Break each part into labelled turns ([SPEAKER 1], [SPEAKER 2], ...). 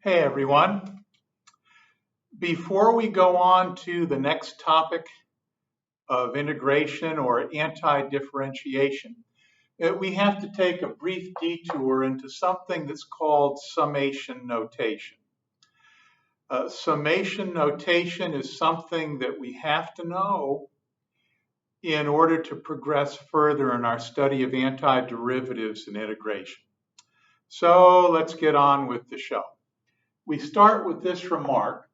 [SPEAKER 1] Hey everyone. Before we go on to the next topic of integration or anti-differentiation, we have to take a brief detour into something that's called summation notation. Summation notation is something that we have to know in order to progress further in our study of antiderivatives and integration. So let's get on with the show. We start with this remark.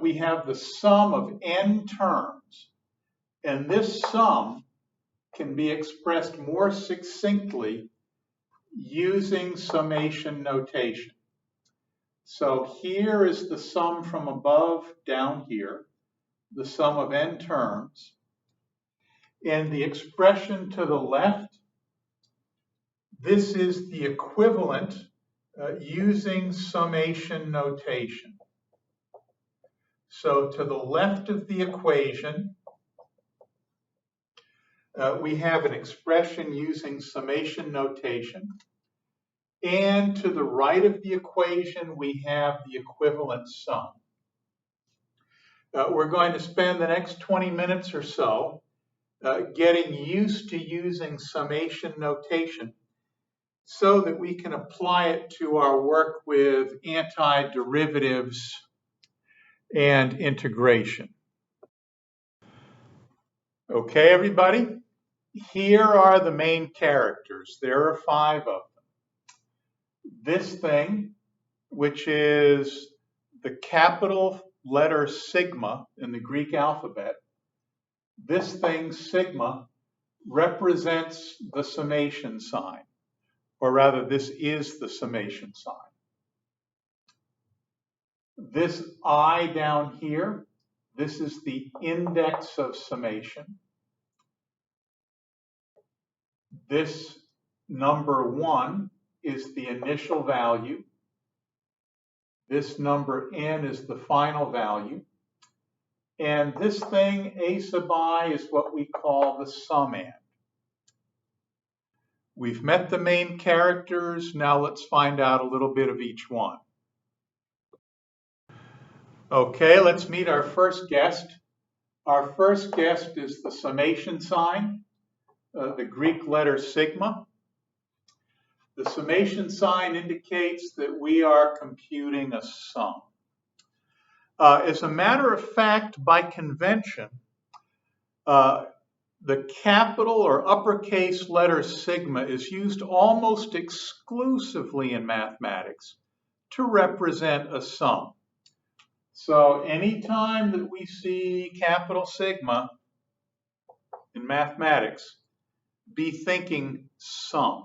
[SPEAKER 1] We have the sum of n terms, and this sum can be expressed more succinctly using summation notation. So here is the sum from above down here, the sum of n terms, and the expression to the left, this is the equivalent using summation notation. So to the left of the equation, we have an expression using summation notation. And to the right of the equation, we have the equivalent sum. We're going to spend the next 20 minutes or so getting used to using summation notation so that we can apply it to our work with antiderivatives and integration. Okay, everybody? Here are the main characters. There are 5 of them. This thing, which is the capital letter sigma in the Greek alphabet, this thing, sigma, represents the summation sign, or rather, this is the summation sign. This I down here, this is the index of summation. This number 1 is the initial value. This number n is the final value. And this thing, a sub I, is what we call the summand. We've met the main characters. Now let's find out a little bit of each one. Okay, let's meet our first guest. Our first guest is the summation sign, the Greek letter sigma. The summation sign indicates that we are computing a sum. As a matter of fact, by convention, the capital or uppercase letter sigma is used almost exclusively in mathematics to represent a sum. So anytime that we see capital sigma in mathematics, be thinking sum.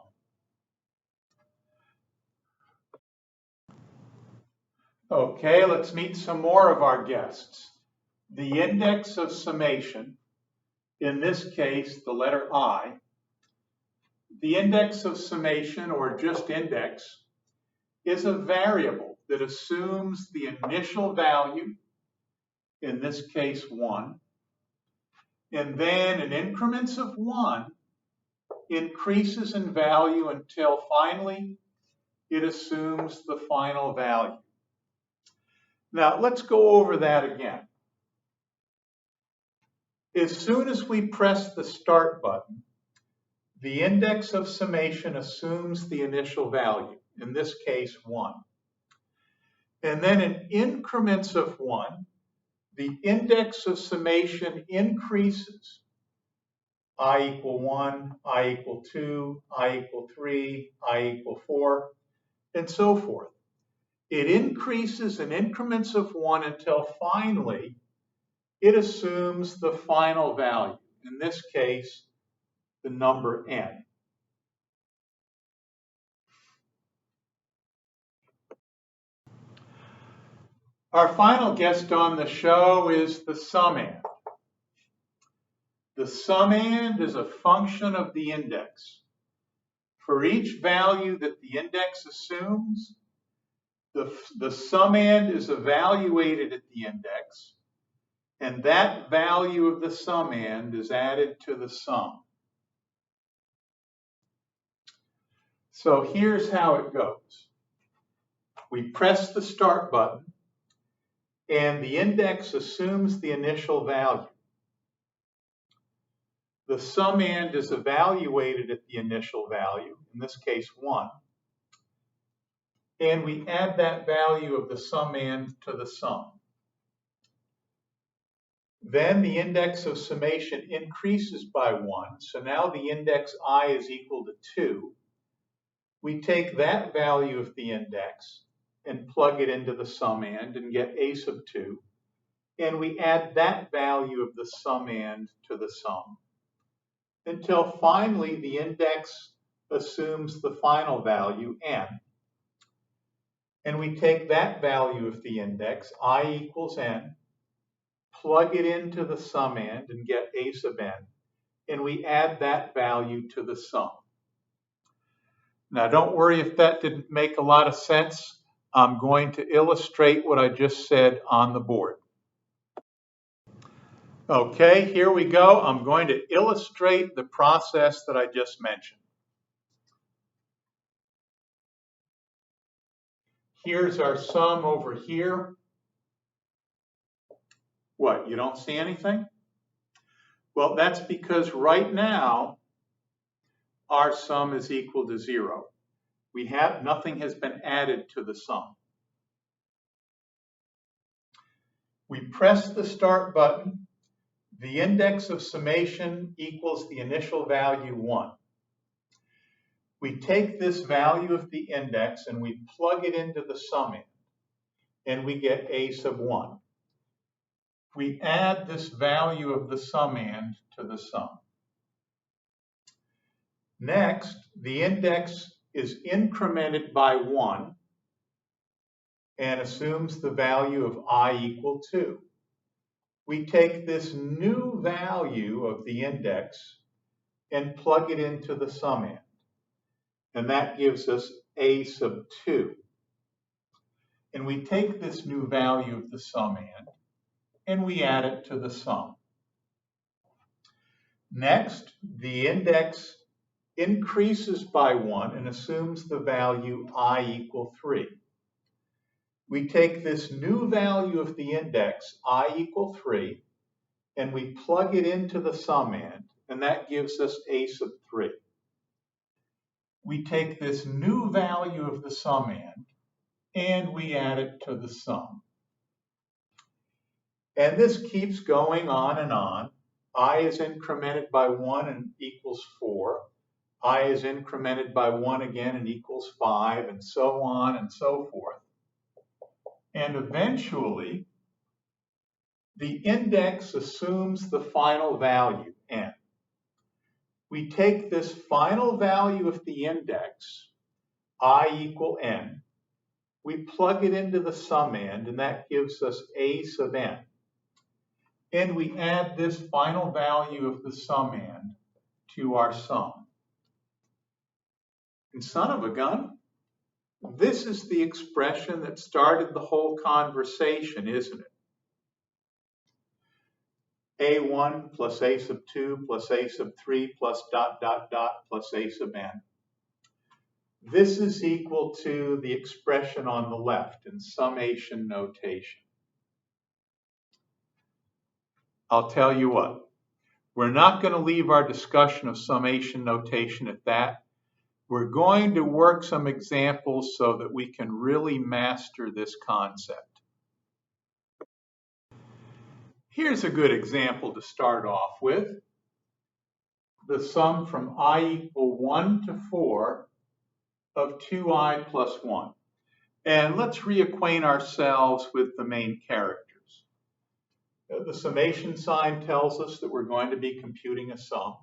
[SPEAKER 1] Okay, let's meet some more of our guests. The index of summation, in this case, the letter I. The index of summation, or just index, is a variable that assumes the initial value, in this case 1, and then in increments of 1, increases in value until finally it assumes the final value. Now let's go over that again. As soon as we press the start button, the index of summation assumes the initial value, in this case 1. And then in increments of 1, the index of summation increases. I equal 1, I equal 2, I equal 3, I equal 4, and so forth. It increases in increments of 1 until finally it assumes the final value, in this case, the number n. Our final guest on the show is the summand. The summand is a function of the index. For each value that the index assumes, the summand is evaluated at the index, and that value of the summand is added to the sum. So here's how it goes. We press the start button, and the index assumes the initial value. The summand is evaluated at the initial value, in this case 1, and we add that value of the summand to the sum. Then the index of summation increases by 1, so now the index I is equal to 2. We take that value of the index and plug it into the summand and get a sub 2, and we add that value of the summand to the sum, until finally the index assumes the final value, n, and we take that value of the index, I equals n, plug it into the summand and get a sub n, and we add that value to the sum. Now don't worry if that didn't make a lot of sense. I'm going to illustrate what I just said on the board. Okay, here we go. I'm going to illustrate the process that I just mentioned. Here's our sum over here. What, you don't see anything? Well, that's because right now our sum is equal to 0. Nothing has been added to the sum. We press the start button. The index of summation equals the initial value 1. We take this value of the index and we plug it into the summand, and we get a sub 1. We add this value of the summand to the sum. Next, the index is incremented by 1 and assumes the value of I equal 2. We take this new value of the index and plug it into the summand, and that gives us a sub 2. And we take this new value of the summand and we add it to the sum. Next, the index increases by 1 and assumes the value I equal 3. We take this new value of the index, I equal 3, and we plug it into the summand, and that gives us a sub 3. We take this new value of the summand, and we add it to the sum. And this keeps going on and on. I is incremented by 1 and equals 4. I is incremented by 1 again and equals 5, and so on and so forth. And eventually, the index assumes the final value, n. We take this final value of the index, I equal n. We plug it into the summand, and that gives us a sub n. And we add this final value of the summand to our sum. And son of a gun, this is the expression that started the whole conversation, isn't it? A1 plus a sub 2 plus a sub 3 plus ... plus a sub n. This is equal to the expression on the left in summation notation. I'll tell you what, we're not going to leave our discussion of summation notation at that. We're going to work some examples so that we can really master this concept. Here's a good example to start off with. The sum from I equal 1 to 4 of 2i plus 1. And let's reacquaint ourselves with the main characters. The summation sign tells us that we're going to be computing a sum.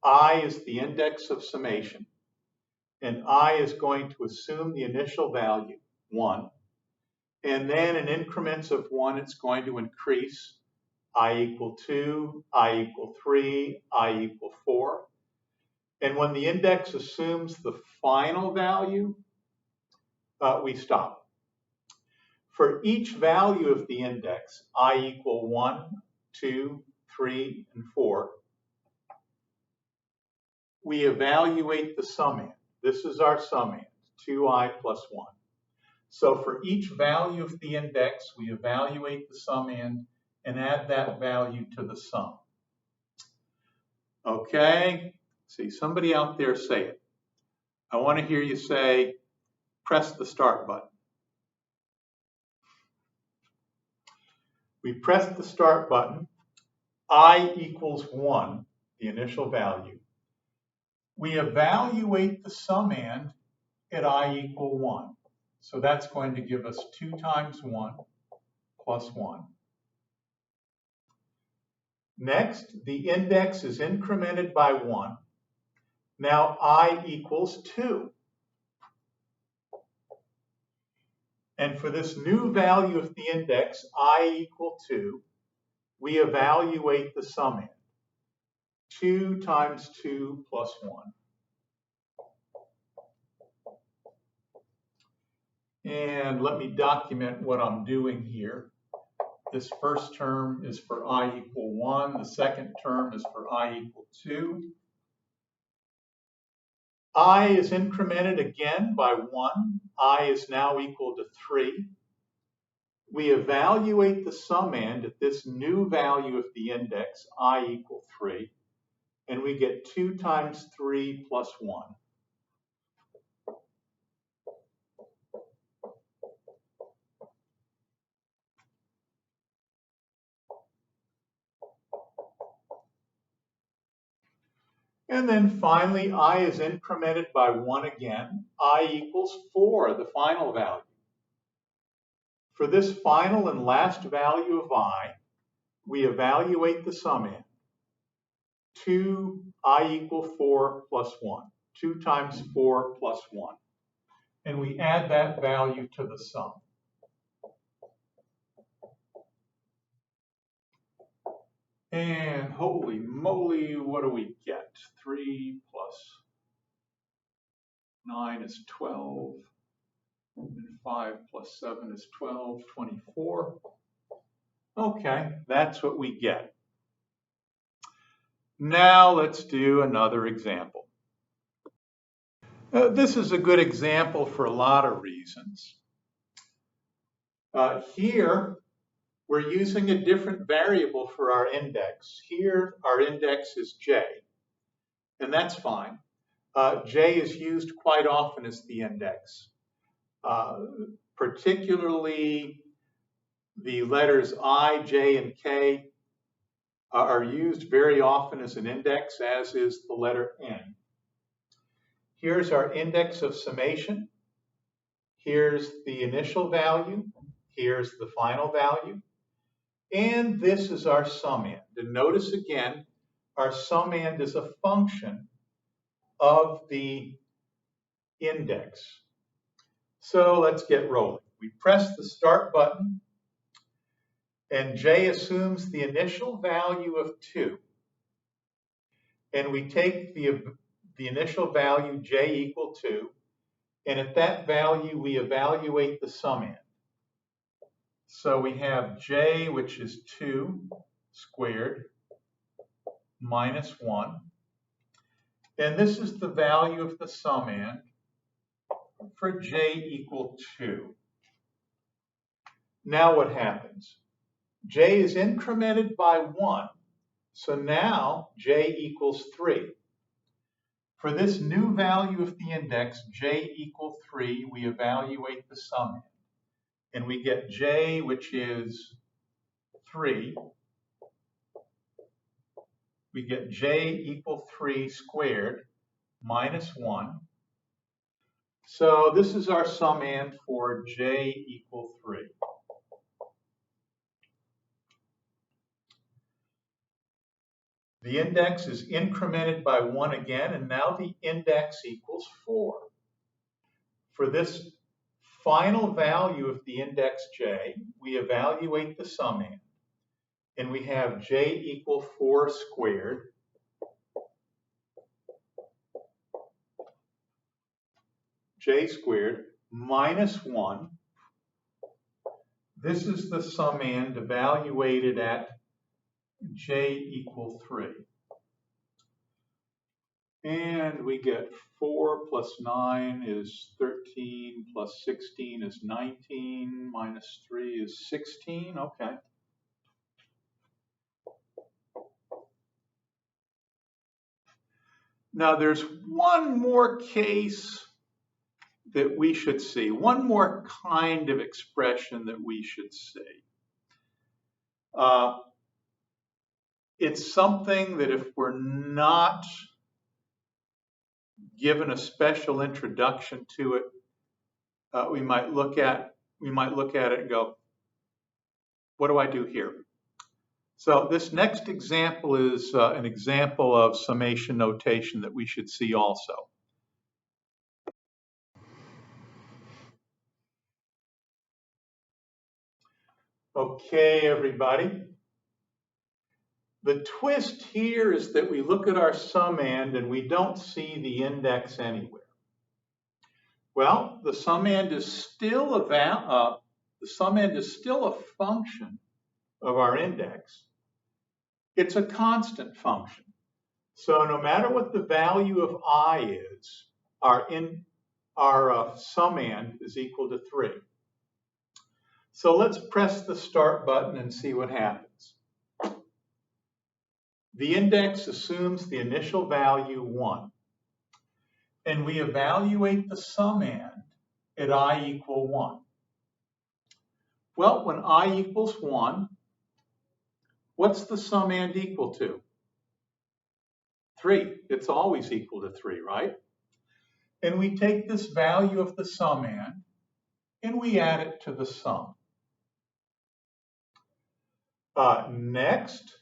[SPEAKER 1] I is the index of summation, and I is going to assume the initial value, 1. And then in increments of 1, it's going to increase. I equal 2, I equal 3, I equal 4. And when the index assumes the final value, we stop. For each value of the index, I equal 1, 2, 3, and 4, we evaluate the summand. This is our summand, 2i plus 1. So for each value of the index, we evaluate the summand and add that value to the sum. Okay, see, somebody out there say it. I want to hear you say, press the start button. We press the start button, I equals 1, the initial value. We evaluate the summand at I equal 1. So that's going to give us 2 times 1 plus 1. Next, the index is incremented by 1. Now I equals 2. And for this new value of the index, I equal 2, we evaluate the summand. 2 times 2 plus 1. And let me document what I'm doing here. This first term is for I equal 1. The second term is for I equal 2. I is incremented again by 1. I is now equal to 3. We evaluate the summand at this new value of the index, I equal 3, and we get 2 times 3 plus 1. And then finally, I is incremented by 1 again. I equals 4, the final value. For this final and last value of I, we evaluate the summand. 2, I equal 4 plus 1. 2 times 4 plus 1. And we add that value to the sum. And holy moly, what do we get? 3 plus 9 is 12. And 5 plus 7 is 12, 24. Okay, that's what we get. Now let's do another example. This is a good example for a lot of reasons. Here, we're using a different variable for our index. Here, our index is j, and that's fine. J is used quite often as the index. Particularly the letters I, J, and K are used very often as an index, as is the letter N. Here's our index of summation. Here's the initial value. Here's the final value. And this is our summand. And notice again, our summand is a function of the index. So let's get rolling. We press the start button, and J assumes the initial value of 2. And we take the initial value, J equal 2, and at that value we evaluate the summand. So we have J, which is 2 squared minus 1. And this is the value of the summand for J equal 2. Now what happens? J is incremented by 1, so now J equals 3. For this new value of the index, J equal 3, we evaluate the summand. And we get J, which is 3. We get J equal 3 squared minus 1. So this is our summand for J equal 3. The index is incremented by 1 again, and now the index equals 4. For this final value of the index J, we evaluate the summand, and we have J equal 4 squared J squared minus 1. This is the summand evaluated at J equal 3. And we get 4 plus 9 is 13, plus 16 is 19, minus 3 is 16. Okay. Now there's one more case that we should see, one more kind of expression that we should see. It's something that if we're not given a special introduction to it, we might look at it and go, what do I do here? So this next example is an example of summation notation that we should see also. Okay, everybody. The twist here is that we look at our summand and we don't see the index anywhere. Well, the summand is still a function of our index. It's a constant function. So no matter what the value of I is, our summand is equal to 3. So let's press the start button and see what happens. The index assumes the initial value 1. And we evaluate the summand at I equal 1. Well, when I equals 1, what's the summand equal to? 3. It's always equal to 3, right? And we take this value of the summand and we add it to the sum. Next,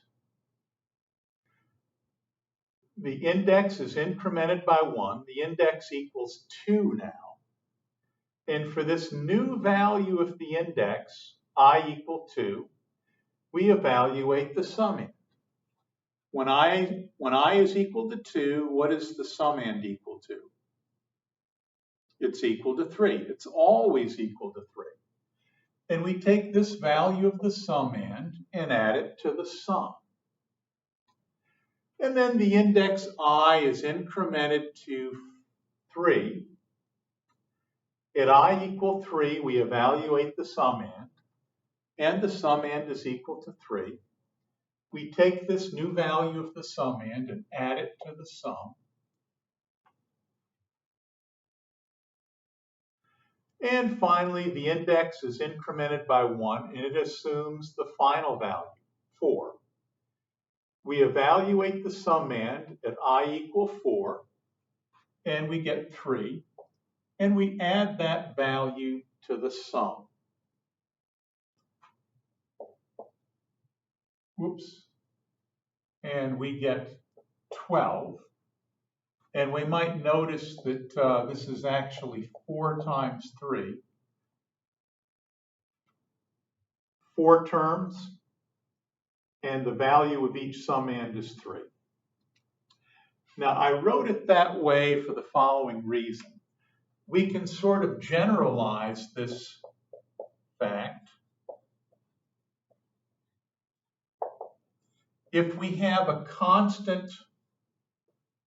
[SPEAKER 1] the index is incremented by 1. The index equals 2 now. And for this new value of the index, I equal 2, we evaluate the summand. When I is equal to 2, what is the summand equal to? It's equal to 3. It's always equal to 3. And we take this value of the summand and add it to the sum. And then the index I is incremented to 3. At I equal 3, we evaluate the summand, and the summand is equal to 3. We take this new value of the summand and add it to the sum. And finally, the index is incremented by 1, and it assumes the final value, 4. We evaluate the summand at I equal 4, and we get 3, and we add that value to the sum. Whoops. And we get 12. And we might notice that this is actually 4 times 3. 4 terms, and the value of each summand is 3. Now, I wrote it that way for the following reason. We can sort of generalize this fact. If we have a constant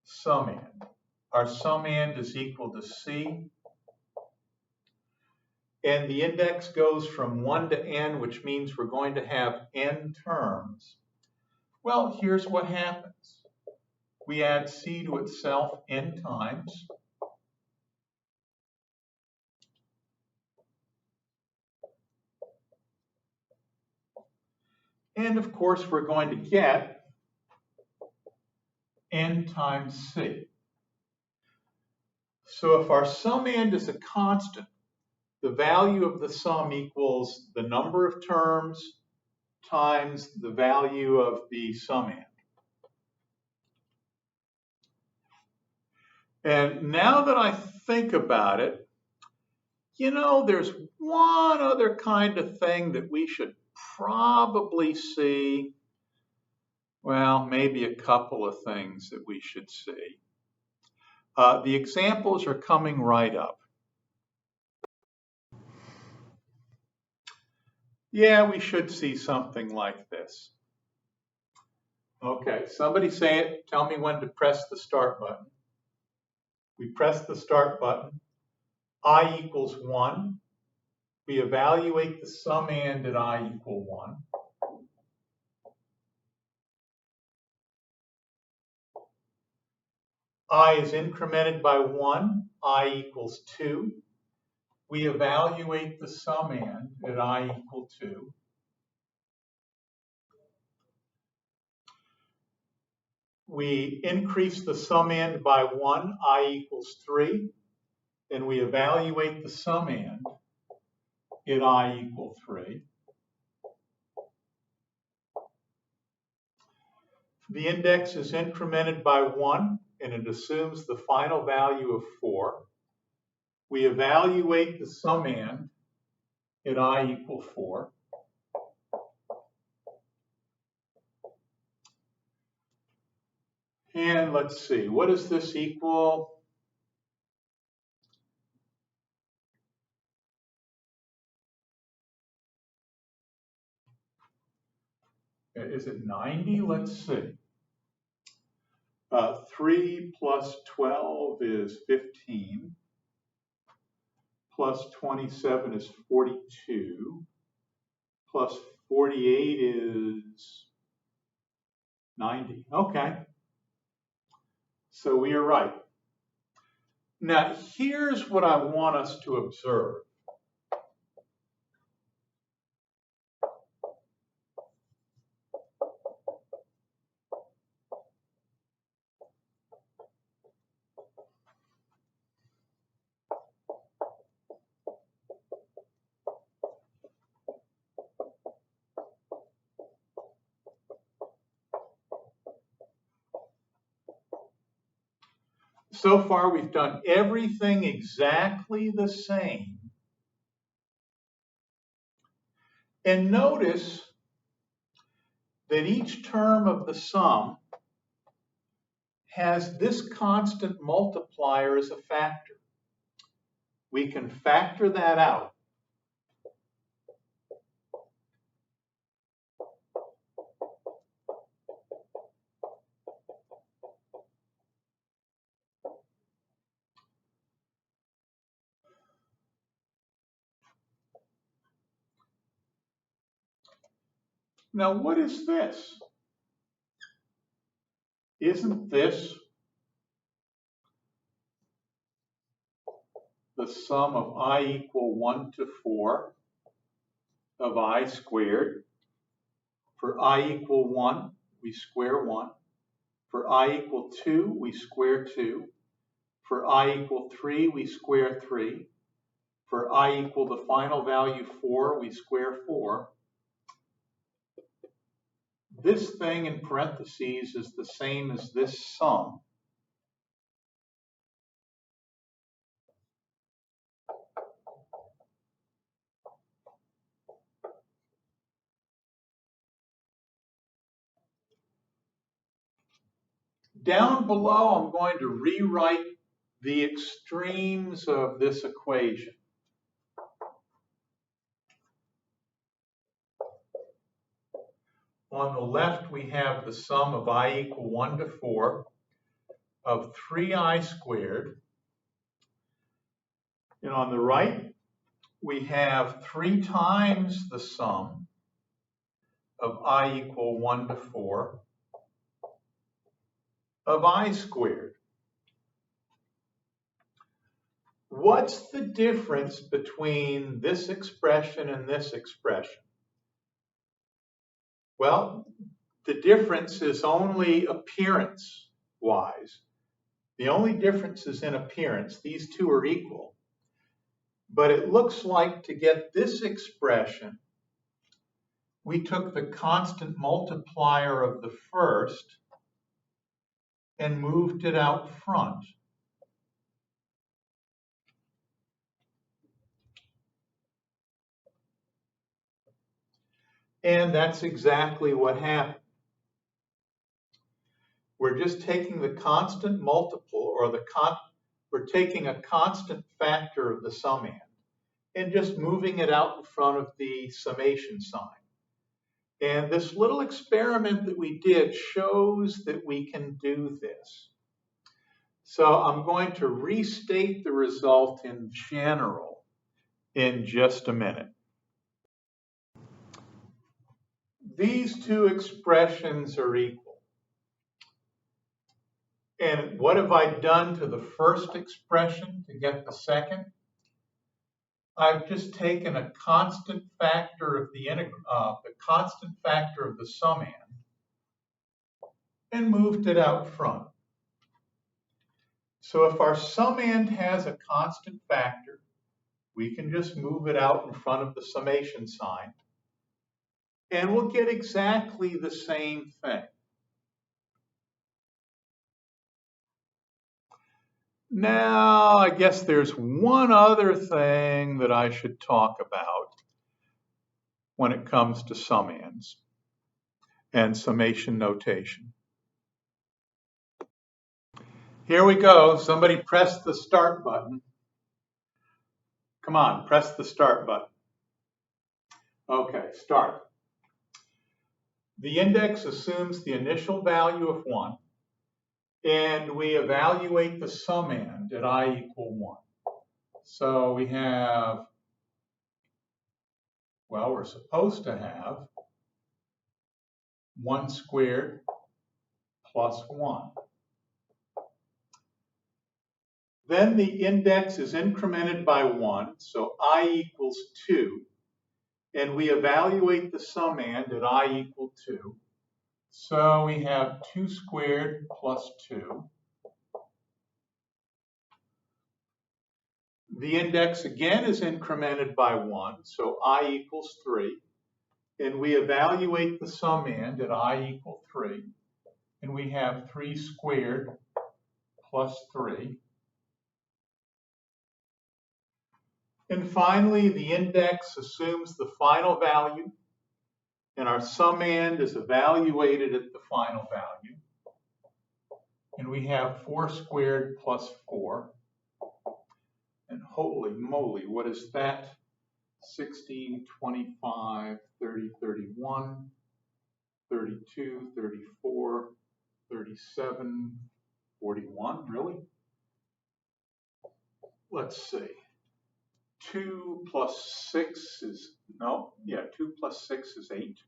[SPEAKER 1] summand, our summand is equal to C, and the index goes from 1 to n, which means we're going to have n terms. Well, here's what happens. We add C to itself n times. And of course, we're going to get n times C. So if our summand is a constant, the value of the sum equals the number of terms times the value of the summand. And now that I think about it, you know, there's one other kind of thing that we should probably see. Well, maybe a couple of things that we should see. The examples are coming right up. Yeah, we should see something like this. Okay, somebody say it. Tell me when to press the start button. We press the start button. I equals 1. We evaluate the summand at I equal 1. I is incremented by 1. I equals 2. We evaluate the summand at I equal 2. We increase the summand by 1. I equals 3. And we evaluate the summand at I equal 3. The index is incremented by 1, and it assumes the final value of 4. We evaluate the summand at I equal 4. And let's see, what does this equal? Is it 90? Let's see. 3 plus 12 is 15. Plus 27 is 42. Plus 48 is 90. Okay. So we are right. Now, here's what I want us to observe. So far, we've done everything exactly the same. And notice that each term of the sum has this constant multiplier as a factor. We can factor that out. Now, what is this? Isn't this the sum of I equal 1 to 4 of I squared? For I equal 1, we square 1. For I equal 2, we square 2. For I equal 3, we square 3. For I equal the final value 4, we square 4. This thing in parentheses is the same as this sum. Down below, I'm going to rewrite the extremes of this equation. On the left, we have the sum of I equal 1 to 4 of 3i squared. And on the right, we have 3 times the sum of I equal 1 to 4 of I squared. What's the difference between this expression and this expression? Well, the difference is only appearance-wise. The only difference is in appearance. These two are equal. But it looks like to get this expression, we took the constant multiplier of the first and moved it out front. And that's exactly what happened. We're just taking the constant multiple, or we're taking a constant factor of the summand and just moving it out in front of the summation sign. And this little experiment that we did shows that we can do this. So I'm going to restate the result in general in just a minute. These two expressions are equal. And what have I done to the first expression to get the second? I've just taken a constant factor of the constant factor of the summand and moved it out front. So if our summand has a constant factor, we can just move it out in front of the summation sign, and we'll get exactly the same thing. Now, I guess there's one other thing that I should talk about when it comes to summands and summation notation. Here we go. Somebody press the start button. Come on, press the start button. Okay, start. The index assumes the initial value of 1, and we evaluate the summand at I equal 1. So we have, well, we're supposed to have 1 squared plus 1. Then the index is incremented by 1, so I equals 2, and we evaluate the summand at I equal 2. So we have 2 squared plus 2. The index again is incremented by 1, so I equals 3. And we evaluate the summand at I equal 3. And we have 3 squared plus 3. And finally, the index assumes the final value, and our summand is evaluated at the final value. And we have 4 squared plus 4. And holy moly, what is that? 16, 25, 30, 31, 32, 34, 37, 41, really? Let's see. 2 plus 6 is, no, yeah, 2 plus 6 is 8.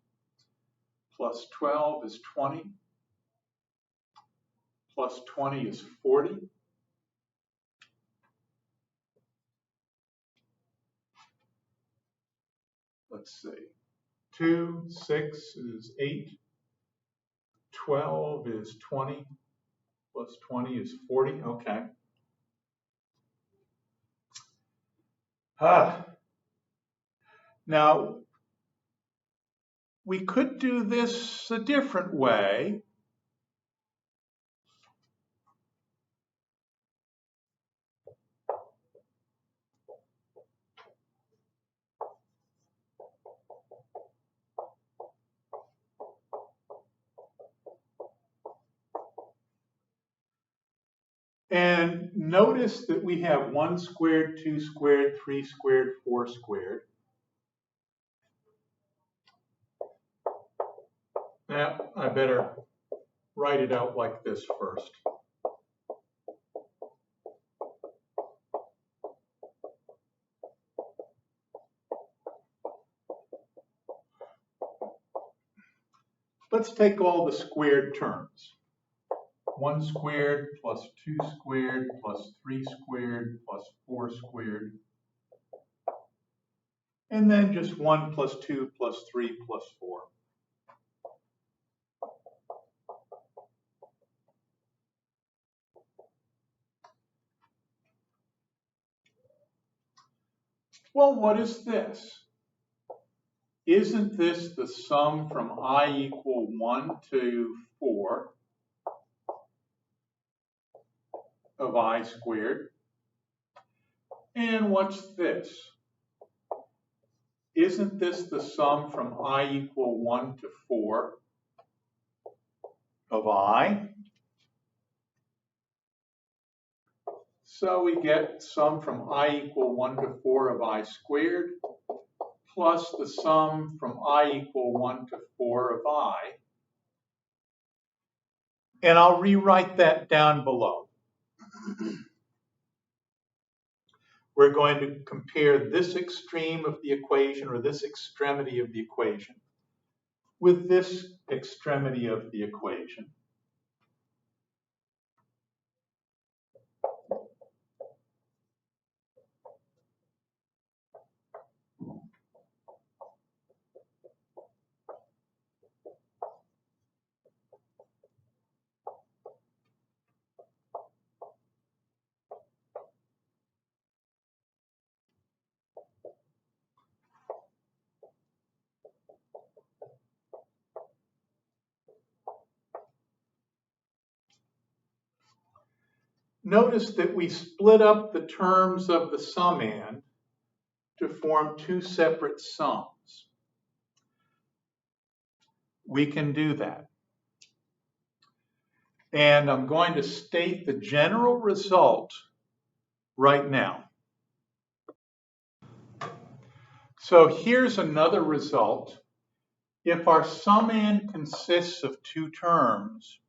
[SPEAKER 1] Plus 12 is 20. Plus 20 is 40. Let's see. 2, 6 is 8. 12 is 20. Plus 20 is 40. Okay. Now, we could do this a different way. And notice that we have 1 squared, 2 squared, 3 squared, 4 squared. Now, I better write it out like this first. Let's take all the squared terms. 1 squared plus 2 squared plus 3 squared plus 4 squared. And then just 1 plus 2 plus 3 plus 4. Well, what is this? Isn't this the sum from I equal 1 to 4 of I squared? And what's this? Isn't this the sum from I equal 1 to 4 of I? So we get sum from I equal 1 to 4 of I squared plus the sum from I equal 1 to 4 of I. And I'll rewrite that down below. we're going to compare this extreme of the equation, or this extremity of the equation, with this extremity of the equation. Notice that we split up the terms of the summand to form two separate sums. We can do that. And I'm going to state the general result right now. So here's another result. If our summand consists of two terms,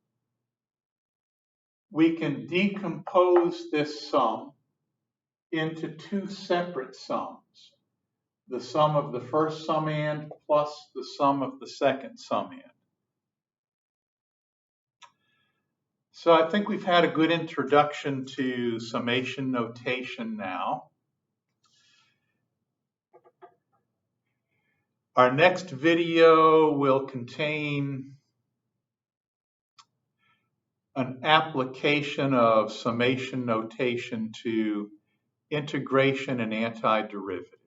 [SPEAKER 1] we can decompose this sum into two separate sums. The sum of the first summand plus the sum of the second summand. So I think we've had a good introduction to summation notation now. Our next video will contain an application of summation notation to integration and antiderivative.